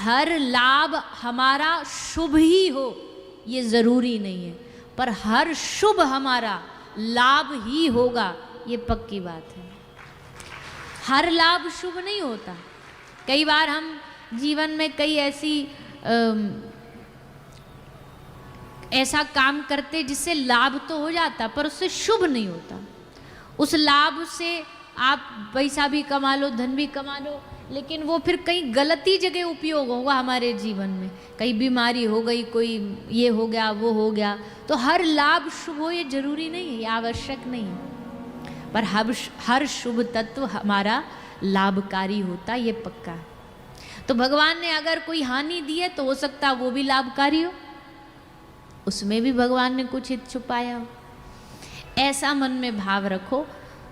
हर लाभ हमारा शुभ ही हो ये ज़रूरी नहीं है, पर हर शुभ हमारा लाभ ही होगा ये पक्की बात है। हर लाभ शुभ नहीं होता। कई बार हम जीवन में कई ऐसा काम करते जिससे लाभ तो हो जाता पर उससे शुभ नहीं होता। उस लाभ से आप पैसा भी कमा लो, धन भी कमा लो, लेकिन वो फिर कहीं गलती जगह उपयोग होगा हमारे जीवन में। कहीं बीमारी हो गई, कोई ये हो गया, वो हो गया। तो हर लाभ शुभ हो ये जरूरी नहीं है, ये आवश्यक नहीं है, पर हर शुभ तत्व हमारा लाभकारी होता ये पक्का है। तो भगवान ने अगर कोई हानि दी है तो हो सकता है वो भी लाभकारी हो, उसमें भी भगवान ने कुछ हित छुपाया हो। ऐसा मन में भाव रखो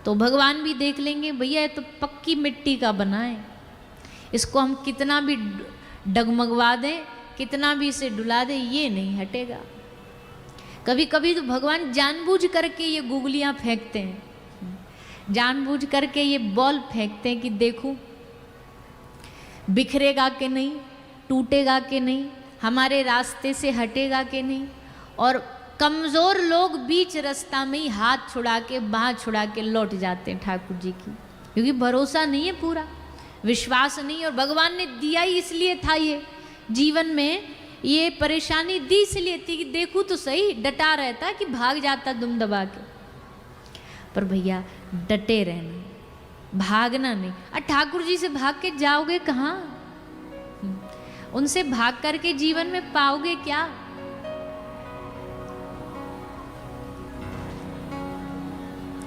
तो भगवान भी देख लेंगे, भैया ये तो पक्की मिट्टी का बना है, इसको हम कितना भी डगमगवा दें, कितना भी इसे डुला दें, ये नहीं हटेगा। कभी कभी तो भगवान जानबूझ करके ये गुगलियां फेंकते हैं, जानबूझ करके ये बॉल फेंकते हैं कि देखूं बिखरेगा कि नहीं, टूटेगा कि नहीं, हमारे रास्ते से हटेगा कि नहीं। और कमज़ोर लोग बीच रास्ता में ही हाथ छुड़ा के, बाँह छुड़ा के लौट जाते हैं ठाकुर जी की, क्योंकि भरोसा नहीं है, पूरा विश्वास नहीं। और भगवान ने दिया ही इसलिए था, ये जीवन में ये परेशानी दी इसलिए थी कि देखूं तो सही, डटा रहता कि भाग जाता दुम दबा के। पर भैया डटे रहना, भागना नहीं। ठाकुर जी से भाग के जाओगे कहाँ? उनसे भाग करके जीवन में पाओगे क्या?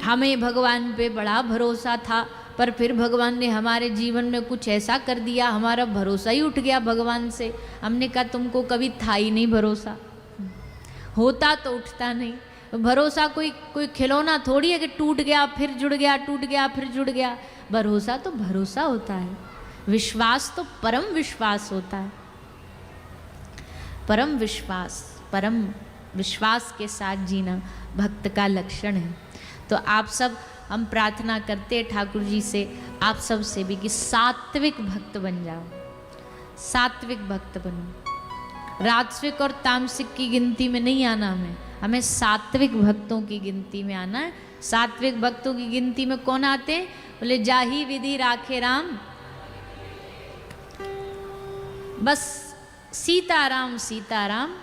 हमें भगवान पे बड़ा भरोसा था, पर फिर भगवान ने हमारे जीवन में कुछ ऐसा कर दिया, हमारा भरोसा ही उठ गया भगवान से। हमने कहा तुमको कभी था ही नहीं भरोसा, होता तो उठता नहीं। भरोसा कोई खिलौना थोड़ी है कि टूट गया फिर जुड़ गया, टूट गया फिर जुड़ गया। भरोसा तो भरोसा होता है, विश्वास तो परम विश्वास होता है। परम विश्वास के साथ जीना भक्त का लक्षण है। तो आप सब, हम प्रार्थना करते हैं ठाकुर जी से, आप सब से भी कि सात्विक भक्त बन जाओ, सात्विक भक्त बनो। राजसिक और तामसिक की गिनती में नहीं आना, हमें सात्विक भक्तों की गिनती में आना है। सात्विक भक्तों की गिनती में कौन आते हैं? बोले जाही विधि राखे राम, बस सीताराम सीताराम,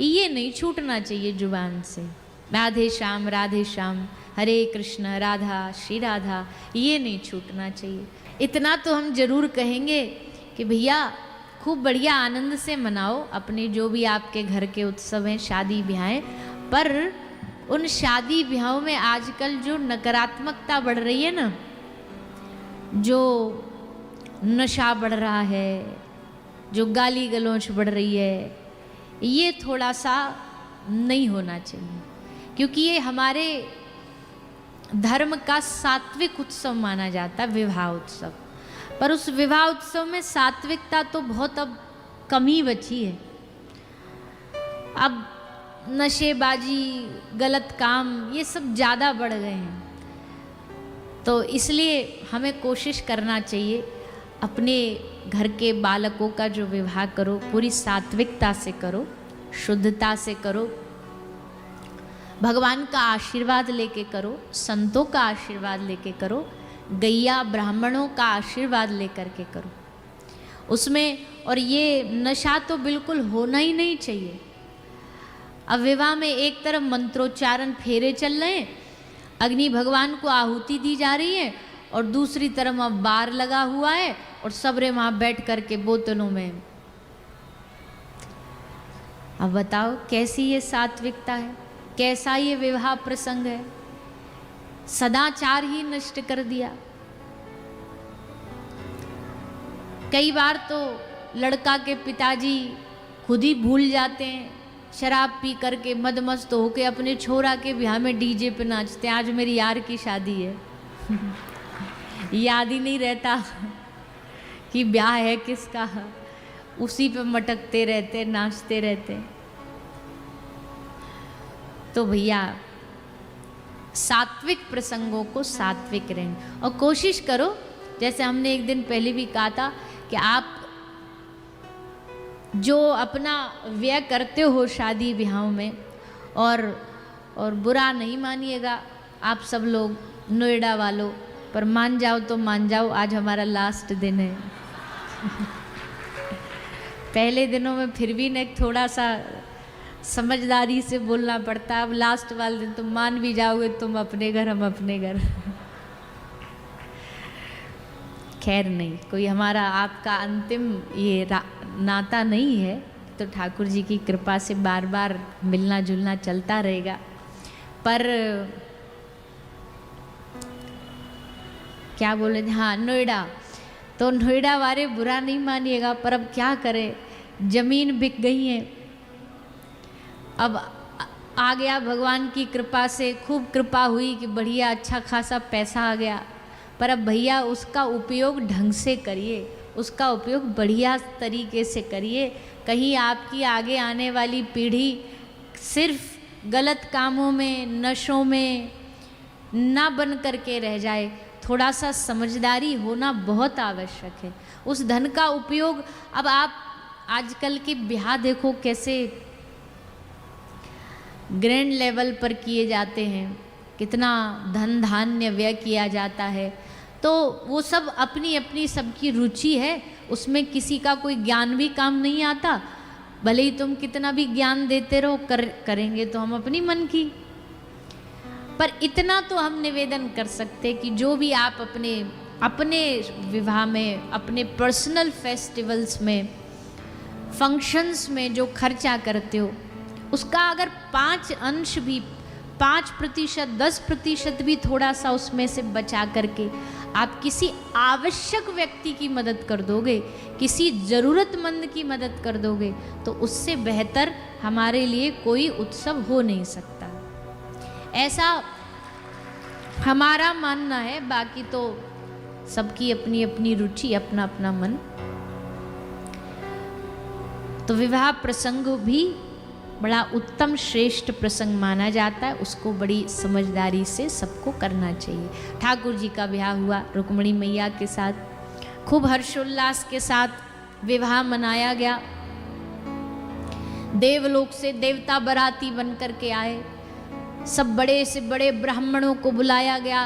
ये नहीं छूटना चाहिए जुबान से। राधे श्याम हरे कृष्ण राधा श्री राधा, ये नहीं छूटना चाहिए। इतना तो हम जरूर कहेंगे कि भैया खूब बढ़िया आनंद से मनाओ अपने जो भी आपके घर के उत्सव हैं, शादी ब्याह, पर उन शादी ब्याहों में आजकल जो नकारात्मकता बढ़ रही है ना, जो नशा बढ़ रहा है, जो गाली गलौच बढ़ रही है, ये थोड़ा सा नहीं होना चाहिए, क्योंकि ये हमारे धर्म का सात्विक उत्सव माना जाता है, विवाह उत्सव। पर उस विवाह उत्सव में सात्विकता तो बहुत अब कमी बची है। अब नशेबाजी, गलत काम, ये सब ज़्यादा बढ़ गए हैं। तो इसलिए हमें कोशिश करना चाहिए अपने घर के बालकों का जो विवाह करो पूरी सात्विकता से करो, शुद्धता से करो, भगवान का आशीर्वाद लेके करो, संतों का आशीर्वाद लेके करो, गैया ब्राह्मणों का आशीर्वाद लेकर के करो उसमें। और ये नशा तो बिल्कुल होना ही नहीं चाहिए। अब विवाह में एक तरफ मंत्रोच्चारण, फेरे चल रहे हैं, अग्नि भगवान को आहुति दी जा रही है, और दूसरी तरफ वहाँ बार लगा हुआ है और सबरे वहाँ बैठ करके बोतलों में। अब बताओ कैसी ये सात्विकता है, कैसा ये विवाह प्रसंग है? सदाचार ही नष्ट कर दिया। कई बार तो लड़का के पिताजी खुद ही भूल जाते हैं, शराब पी करके मदमस्त होके अपने छोरा के ब्याह में डीजे पे नाचते हैं। आज मेरी यार की शादी है याद ही नहीं रहता कि ब्याह है किसका, उसी पे मटकते रहते, नाचते रहते। तो भैया सात्विक प्रसंगों को सात्विक रहें और कोशिश करो, जैसे हमने एक दिन पहले भी कहा था कि आप जो अपना व्यय करते हो शादी ब्याहों में, और बुरा नहीं मानिएगा आप सब लोग नोएडा वालों, पर मान जाओ तो मान जाओ, आज हमारा लास्ट दिन है। पहले दिनों में फिर भी न थोड़ा सा समझदारी से बोलना पड़ता, अब लास्ट वाले दिन तुम मान भी जाओगे, तुम अपने घर हम अपने घर। खैर नहीं, कोई हमारा आपका अंतिम ये नाता नहीं है, तो ठाकुर जी की कृपा से बार बार मिलना जुलना चलता रहेगा। पर क्या बोले, हाँ नोएडा, तो नोएडा वाले बुरा नहीं मानिएगा, पर अब क्या करें, जमीन बिक गई है। अब आ गया भगवान की कृपा से, खूब कृपा हुई कि बढ़िया अच्छा खासा पैसा आ गया, पर अब भैया उसका उपयोग ढंग से करिए, उसका उपयोग बढ़िया तरीके से करिए। कहीं आपकी आगे आने वाली पीढ़ी सिर्फ गलत कामों में, नशों में ना बन करके रह जाए। थोड़ा सा समझदारी होना बहुत आवश्यक है। उस धन का उपयोग, अब आप आजकल के ब्याह देखो कैसे ग्रैंड लेवल पर किए जाते हैं, कितना धन धान्य व्यय किया जाता है, तो वो सब अपनी अपनी सबकी रुचि है, उसमें किसी का कोई ज्ञान भी काम नहीं आता। भले ही तुम कितना भी ज्ञान देते रहो, करेंगे तो हम अपनी मन की। पर इतना तो हम निवेदन कर सकते कि जो भी आप अपने विवाह में, अपने पर्सनल फेस्टिवल्स में, फंक्शंस में जो खर्चा करते हो, उसका अगर 5% भी, 5%, 10% भी थोड़ा सा उसमें से बचा करके आप किसी आवश्यक व्यक्ति की मदद कर दोगे, किसी ज़रूरतमंद की मदद कर दोगे, तो उससे बेहतर हमारे लिए कोई उत्सव हो नहीं सकता। ऐसा हमारा मानना है, बाकी तो सबकी अपनी अपनी रुचि, अपना अपना मन। तो विवाह प्रसंग भी बड़ा उत्तम श्रेष्ठ प्रसंग माना जाता है, उसको बड़ी समझदारी से सबको करना चाहिए। ठाकुर जी का ब्याह हुआ रुक्मिणी मैया के साथ, खूब हर्षोल्लास के साथ विवाह मनाया गया। देवलोक से देवता बराती बन करके आए, सब बड़े से बड़े ब्राह्मणों को बुलाया गया,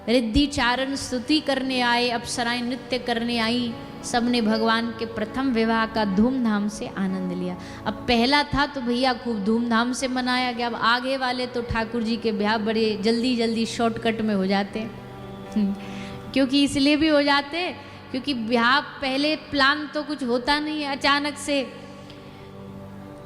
रिद्धि चारण स्तुति करने आए, अप्सराएं नृत्य करने आई, सबने भगवान के प्रथम विवाह का धूमधाम से आनंद लिया। अब पहला था तो भैया खूब धूमधाम से मनाया गया। अब आगे वाले तो ठाकुर जी के ब्याह बड़े जल्दी जल्दी शॉर्टकट में हो जाते हैं। क्योंकि इसलिए भी हो जाते हैं क्योंकि ब्याह पहले प्लान तो कुछ होता नहीं है, अचानक से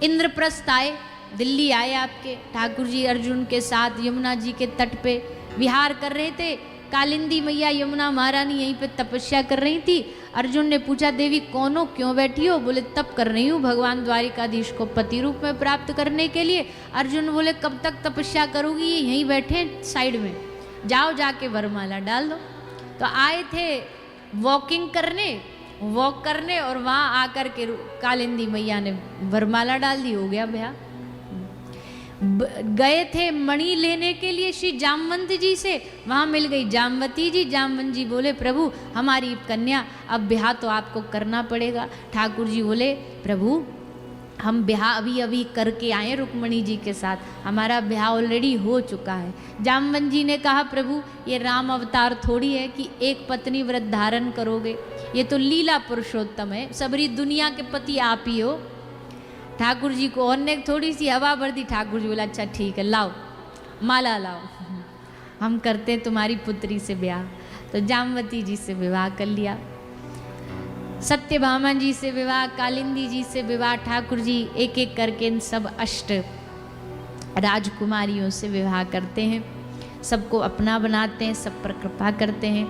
इंद्रप्रस्थ आए, दिल्ली आए आपके ठाकुर जी अर्जुन के साथ, यमुना जी के तट पे विहार कर रहे थे। कालिंदी मैया यमुना महारानी यहीं पे तपस्या कर रही थी। अर्जुन ने पूछा, देवी कौन हो, क्यों बैठी हो? बोले तप कर रही हूँ भगवान द्वारिकाधीश को पति रूप में प्राप्त करने के लिए। अर्जुन बोले कब तक तपस्या करोगी, ये यहीं बैठे साइड में, जाओ जाके वरमाला डाल दो। तो आए थे वॉक करने और वहाँ आकर के कालिंदी मैया ने वरमाला डाल दी, हो गया ब्याह। गए थे मणि लेने के लिए श्री जामवंत जी से, वहाँ मिल गई जामवती जी। जामवंत जी बोले प्रभु हमारी कन्या, अब ब्याह तो आपको करना पड़ेगा। ठाकुर जी बोले प्रभु हम ब्याह अभी अभी करके आए रुक्मिणी जी के साथ, हमारा ब्याह ऑलरेडी हो चुका है। जामवंत जी ने कहा प्रभु ये राम अवतार थोड़ी है कि एक पत्नी व्रत धारण करोगे, ये तो लीला पुरुषोत्तम है, सबरी दुनिया के पति आप ही हो। ठाकुर जी को और ने थोड़ी सी हवा भर दी। ठाकुर जी बोला अच्छा ठीक है, लाओ माला लाओ, हम करते हैं तुम्हारी पुत्री से ब्याह। तो जामवती जी से विवाह कर लिया, सत्यभामा जी से विवाह, कालिंदी जी से विवाह। ठाकुर जी एक एक करके इन सब अष्ट राजकुमारियों से विवाह करते हैं, सबको अपना बनाते हैं, सब पर कृपा करते हैं।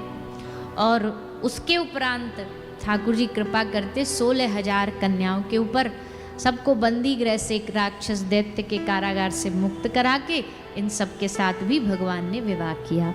और उसके उपरांत ठाकुर जी कृपा करते 16,000 कन्याओं के ऊपर, सबको बंदी गृह से एक राक्षस दैत्य के कारागार से मुक्त करा के इन सब के साथ भी भगवान ने विवाह किया।